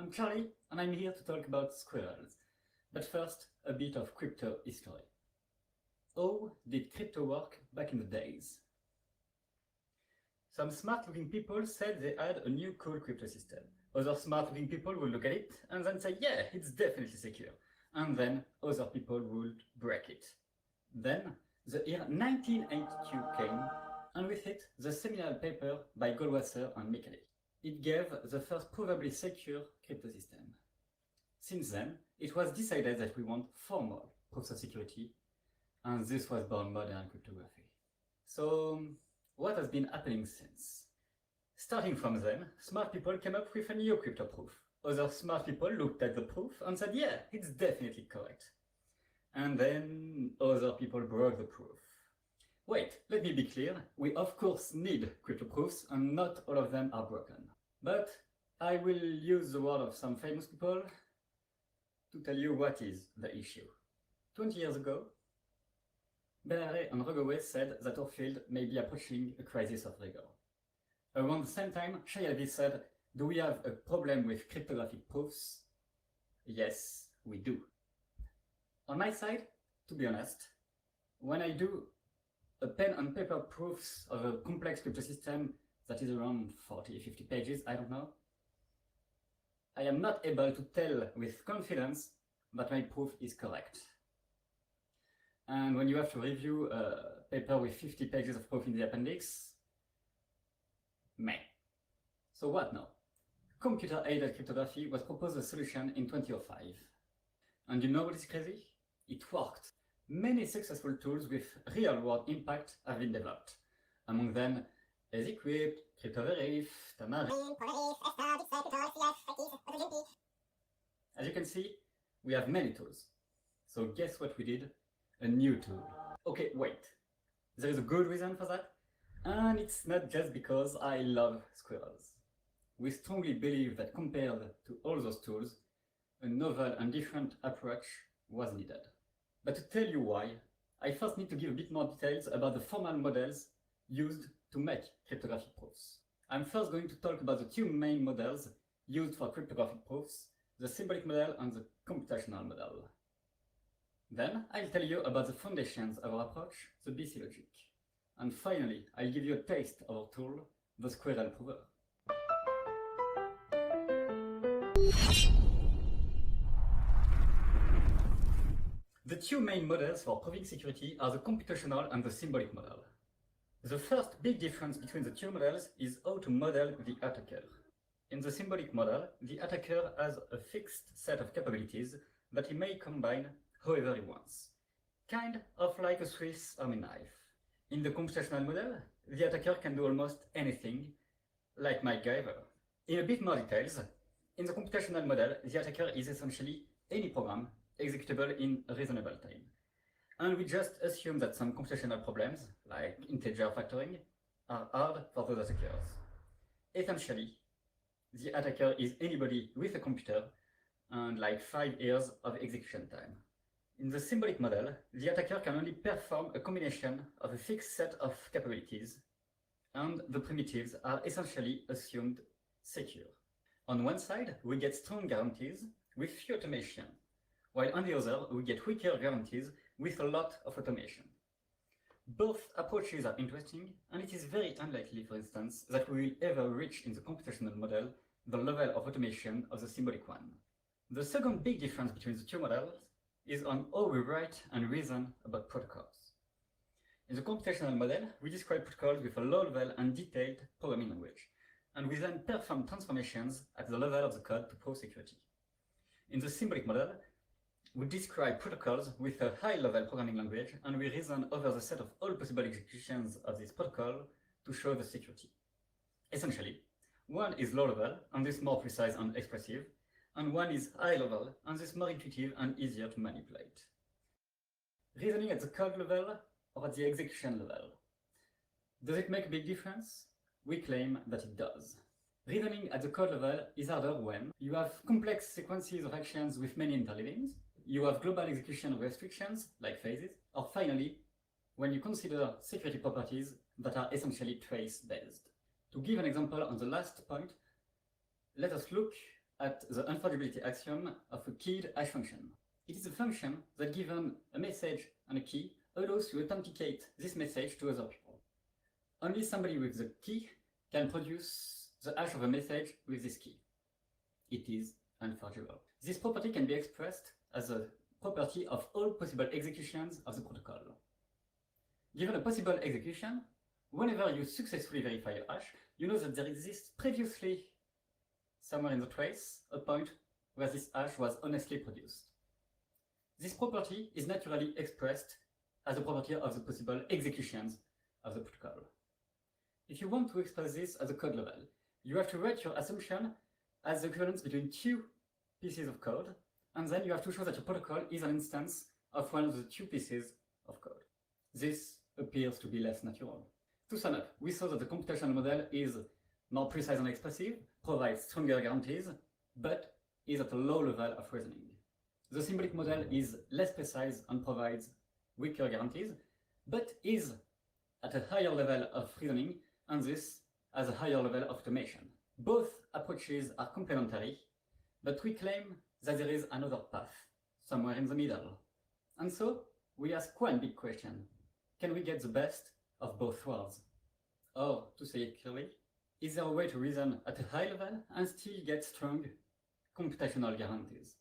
I'm Charlie, and I'm here to talk about squirrels. But first, a bit of crypto history. How did crypto work back in the days? Some smart-looking people said they had a new cool crypto system. Other smart-looking people would look at it and then say, yeah, it's definitely secure. And then other people would break it. Then the year 1982 came, and with it, the seminal paper by Goldwasser and Micheli. It gave the first provably secure crypto system. Since then, it was decided that we want formal proofs of security, and this was born modern cryptography. So, what has been happening since? Starting from then, smart people came up with a new crypto proof. Other smart people looked at the proof and said, yeah, it's definitely correct. And then other people broke the proof. Wait, let me be clear, we of course need crypto proofs and not all of them are broken. But I will use the word of some famous people to tell you what is the issue. 20 years ago, Bernard and Rogoway said that our field may be approaching a crisis of rigor. Around the same time, Shayalvi said, do we have a problem with cryptographic proofs? Yes, we do. On my side, to be honest, when I do a pen and paper proofs of a complex crypto system that is around 40-50 pages, I don't know, I am not able to tell with confidence that my proof is correct. And when you have to review a paper with 50 pages of proof in the appendix, meh. So what now? Computer-aided cryptography was proposed as a solution in 2005. And you know what is crazy? It worked. Many successful tools with real-world impact have been developed. Among them, EasyQuip, CryptoVerif, Tamari. As you can see, we have many tools. So guess what we did? A new tool. Okay, wait. There is a good reason for that. And it's not just because I love squirrels. We strongly believe that compared to all those tools, a novel and different approach was needed. But to tell you why, I first need to give a bit more details about the formal models used to make cryptographic proofs. I'm first going to talk about the two main models used for cryptographic proofs, the symbolic model and the computational model. Then I'll tell you about the foundations of our approach, the BC logic. And finally, I'll give you a taste of our tool, the squirrel prover. The two main models for proving security are the computational and the symbolic model. The first big difference between the two models is how to model the attacker. In the symbolic model, the attacker has a fixed set of capabilities that he may combine however he wants, kind of like a Swiss Army knife. In the computational model, the attacker can do almost anything, like MacGyver. In a bit more details, in the computational model, the attacker is essentially any program executable in a reasonable time. And we just assume that some computational problems, like integer factoring, are hard for those attackers. Essentially, the attacker is anybody with a computer and like 5 years of execution time. In the symbolic model, the attacker can only perform a combination of a fixed set of capabilities, and the primitives are essentially assumed secure. On one side, we get strong guarantees with few automation, while on the other, we get weaker guarantees with a lot of automation. Both approaches are interesting, and it is very unlikely, for instance, that we will ever reach in the computational model the level of automation of the symbolic one. The second big difference between the two models is on how we write and reason about protocols. In the computational model, we describe protocols with a low-level and detailed programming language, and we then perform transformations at the level of the code to prove security. In the symbolic model, we describe protocols with a high-level programming language, and we reason over the set of all possible executions of this protocol to show the security. Essentially, one is low-level, and is more precise and expressive, and one is high-level, and is more intuitive and easier to manipulate. Reasoning at the code level or at the execution level. Does it make a big difference? We claim that it does. Reasoning at the code level is harder when you have complex sequences of actions with many interleavings, you have global execution restrictions, like phases, or finally, when you consider security properties that are essentially trace-based. To give an example on the last point, let us look at the unforgeability axiom of a keyed hash function. It is a function that, given a message and a key, allows to authenticate this message to other people. Only somebody with the key can produce the hash of a message with this key. It is unforgeable. This property can be expressed as a property of all possible executions of the protocol. Given a possible execution, whenever you successfully verify a hash, you know that there exists previously, somewhere in the trace, a point where this hash was honestly produced. This property is naturally expressed as a property of the possible executions of the protocol. If you want to express this at the code level, you have to write your assumption as the equivalence between two pieces of code, and then you have to show that your protocol is an instance of one of the two pieces of code. This appears to be less natural. To sum up, we saw that the computational model is more precise and expressive, provides stronger guarantees, but is at a low level of reasoning. The symbolic model is less precise and provides weaker guarantees, but is at a higher level of reasoning, and this has a higher level of automation. Both approaches are complementary, but we claim that there is another path, somewhere in the middle. And so, we ask one big question. Can we get the best of both worlds? Or, to say it clearly, is there a way to reason at a high level and still get strong computational guarantees?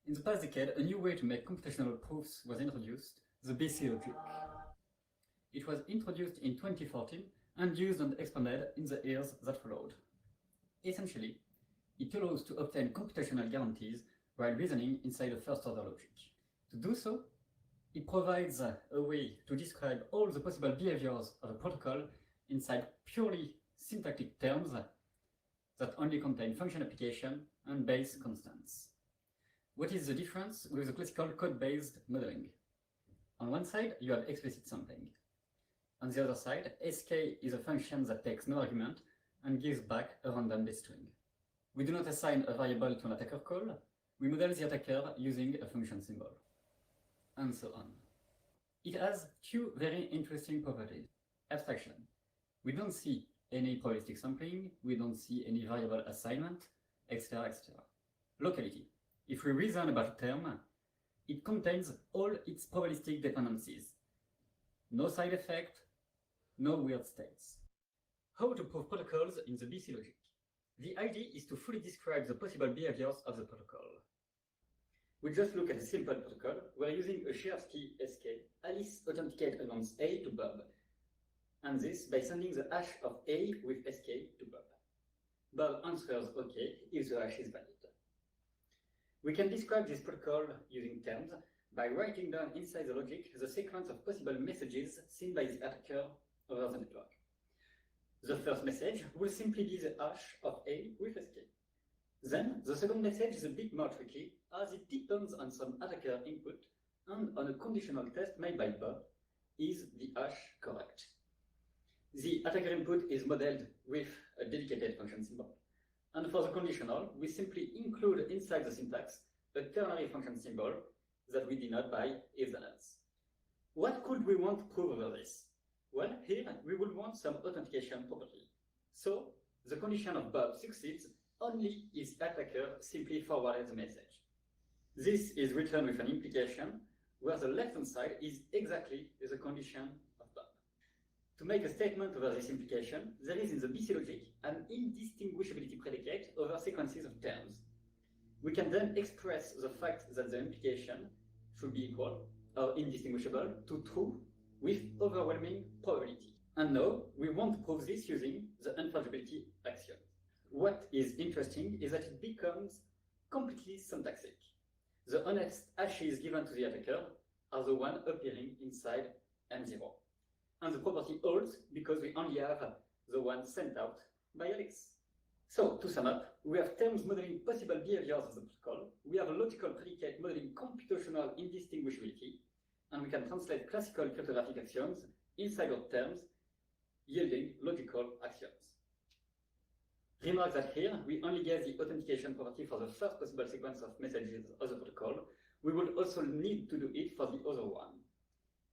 In the past decade, a new way to make computational proofs was introduced, the BC logic. It was introduced in 2014 and used and expanded in the years that followed. Essentially, it allows to obtain computational guarantees while reasoning inside a first-order logic. To do so, it provides a way to describe all the possible behaviors of a protocol inside purely syntactic terms that only contain function application and base constants. What is the difference with the classical code-based modeling? On one side, you have explicit sampling. On the other side, sk is a function that takes no argument and gives back a random base string. We do not assign a variable to an attacker call, we model the attacker using a function symbol, and so on. It has two very interesting properties. Abstraction. We don't see any probabilistic sampling, we don't see any variable assignment, etc., etc. Locality. If we reason about a term, it contains all its probabilistic dependencies. No side effect, no weird states. How to prove protocols in the BC logic? The idea is to fully describe the possible behaviors of the protocol. We just look at a simple protocol. We're using a shared key sk. Alice authenticates against A to Bob, and this by sending the hash of A with sk to Bob. Bob answers OK if the hash is valid. We can describe this protocol using terms by writing down inside the logic the sequence of possible messages seen by the attacker over the network. The first message will simply be the hash of A with sk. Then, the second message is a bit more tricky, as it depends on some attacker input and on a conditional test made by Bob. Is the hash correct? The attacker input is modeled with a dedicated function symbol. And for the conditional, we simply include inside the syntax a ternary function symbol that we denote by if then else. What could we want to prove over this? Well, here we would want some authentication property. So, the condition of Bob succeeds only if the attacker simply forwarded the message. This is written with an implication where the left-hand side is exactly the condition of Bob. To make a statement over this implication, there is in the BC logic an indistinguishability predicate over sequences of terms. We can then express the fact that the implication should be equal or indistinguishable to true with overwhelming probability. And now we want to prove this using the unforgeability axiom. What is interesting is that it becomes completely syntaxic. The honest hashes given to the attacker are the one appearing inside M0. And the property holds because we only have the one sent out by Alex. So, to sum up, we have terms modeling possible behaviors of the protocol, we have a logical predicate modeling computational indistinguishability, and we can translate classical cryptographic axioms inside of terms, yielding logical axioms. Remark that here, we only get the authentication property for the first possible sequence of messages of the protocol. We will also need to do it for the other one.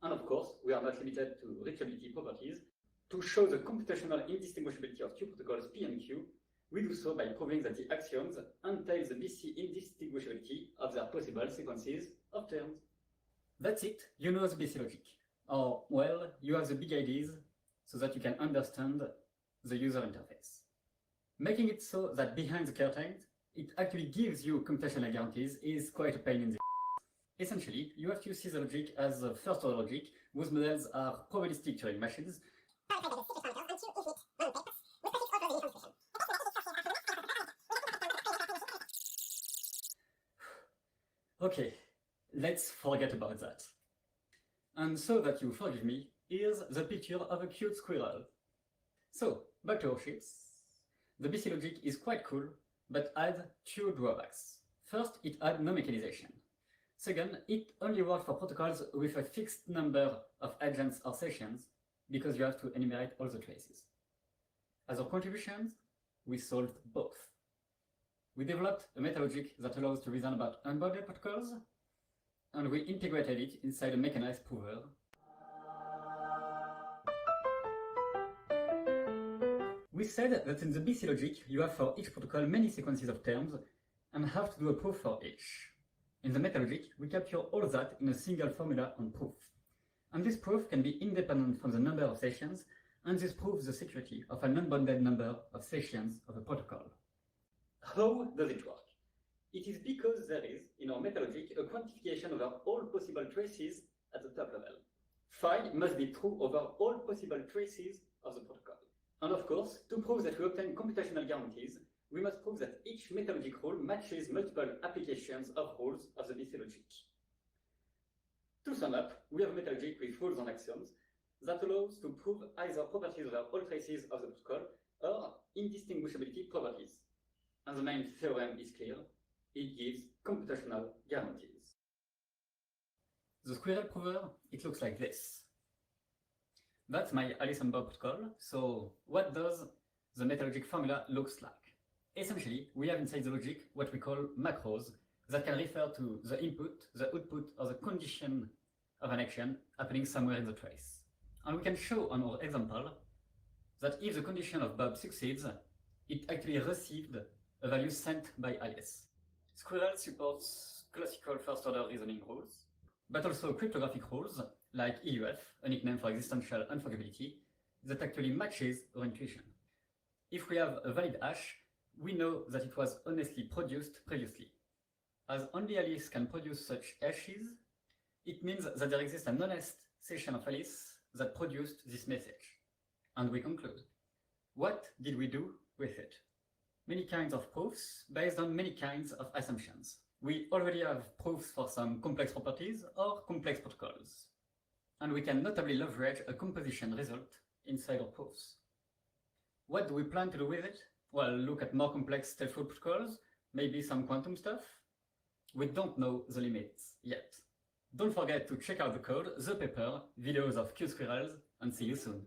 And of course, we are not limited to reachability properties. To show the computational indistinguishability of two protocols P and Q, we do so by proving that the axioms entail the BC indistinguishability of their possible sequences of terms. That's it, you know the BC logic. Or, well, you have the big ideas so that you can understand the user interface. Making it so that behind the curtains, it actually gives you computational guarantees is quite a pain in the Essentially, you have to see the logic as a first-order logic whose models are probabilistic Turing machines. Okay, let's forget about that. And so that you forgive me, here's the picture of a cute squirrel. So, back to our ships. The BC logic is quite cool, but adds two drawbacks. First, it adds no mechanization. Second, it only works for protocols with a fixed number of agents or sessions, because you have to enumerate all the traces. As our contributions, we solved both. We developed a metalogic that allows to reason about unbounded protocols, and we integrated it inside a mechanized prover. We said that in the BC logic, you have for each protocol many sequences of terms, and have to do a proof for each. In the metalogic, we capture all that in a single formula on proof. And this proof can be independent from the number of sessions, and this proves the security of an unbounded number of sessions of a protocol. How does it work? It is because there is, in our metalogic, a quantification over all possible traces at the top level. Phi must be true over all possible traces of the protocol. And of course, to prove that we obtain computational guarantees, we must prove that each metalogic rule matches multiple applications of rules of the BC logic. To sum up, we have a metalogic with rules and axioms that allows to prove either properties over all traces of the protocol or indistinguishability properties. And the main theorem is clear. It gives computational guarantees. The squirrel prover, it looks like this. That's my Alice and Bob protocol. So what does the metalogic formula looks like? Essentially, we have inside the logic what we call macros that can refer to the input, the output, or the condition of an action happening somewhere in the trace. And we can show on our example that if the condition of Bob succeeds, it actually received a value sent by Alice. Squirrel supports classical first-order reasoning rules, but also cryptographic rules like EUF, a nickname for existential unforgettability, that actually matches our intuition. If we have a valid hash, we know that it was honestly produced previously. As only Alice can produce such hashes, it means that there exists an honest session of Alice that produced this message. And we conclude. What did we do with it? Many kinds of proofs based on many kinds of assumptions. We already have proofs for some complex properties or complex protocols. And we can notably leverage a composition result inside our proofs. What do we plan to do with it? Well, look at more complex stateful protocols, maybe some quantum stuff. We don't know the limits yet. Don't forget to check out the code, the paper, videos of Q squirrels, and see you soon.